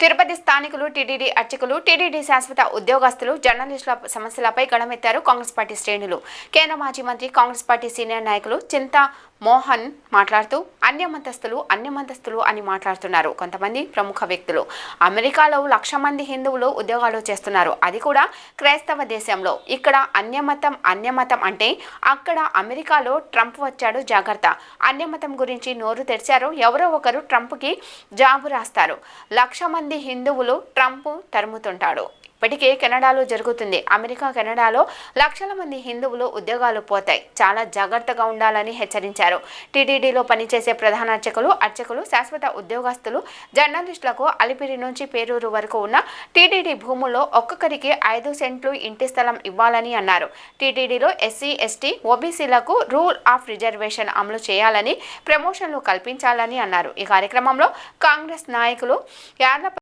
తిరుపతి స్థానికులు, టీటీడీ అర్చకులు, టీటీడీ శాశ్వత ఉద్యోగస్తులు, జర్నలిస్టుల సమస్యలపై గళమెత్తారు కాంగ్రెస్ పార్టీ శ్రేణులు. కేంద్ర మాజీ మంత్రి, కాంగ్రెస్ పార్టీ సీనియర్ నాయకులు చింతా మోహన్ మాట్లాడుతూ అన్యమంతస్తులు అని మాట్లాడుతున్నారు. కొంతమంది ప్రముఖ వ్యక్తులు అమెరికాలో 1,00,000 మంది హిందువులు ఉద్యోగాలు చేస్తున్నారు. అది కూడా క్రైస్తవ దేశంలో. ఇక్కడ అన్యమతం అంటే అక్కడ అమెరికాలో ట్రంప్ వచ్చాడు, జాగ్రత్త. అన్యమతం గురించి నోరు తెరిచారో ఎవరో ఒకరు ట్రంప్కి జాబు రాస్తారు. 1,00,000 మంది హిందువులు ట్రంప్ తరుముతుంటాడు. ఇప్పటికే కెనడాలో జరుగుతుంది. అమెరికా, కెనడాలో 1,00,000 మంది హిందువులు ఉద్యోగాలు పోతాయి. చాలా జాగ్రత్తగా ఉండాలని హెచ్చరించారు. టీటీడీలో పనిచేసే ప్రధాన అర్చకులు, శాశ్వత ఉద్యోగస్తులు, జర్నలిస్టులకు అలిపిరి నుంచి పేరూరు వరకు ఉన్న టీటీడీ భూముల్లో ఒక్కొక్కరికి 5 సెంట్లు ఇంటి స్థలం ఇవ్వాలని అన్నారు. టీటీడీలో ఎస్సీ, ఎస్టీ, ఓబీసీలకు రూల్ ఆఫ్ రిజర్వేషన్ అమలు చేయాలని, ప్రమోషన్లు కల్పించాలని అన్నారు. ఈ కార్యక్రమంలో కాంగ్రెస్ నాయకులు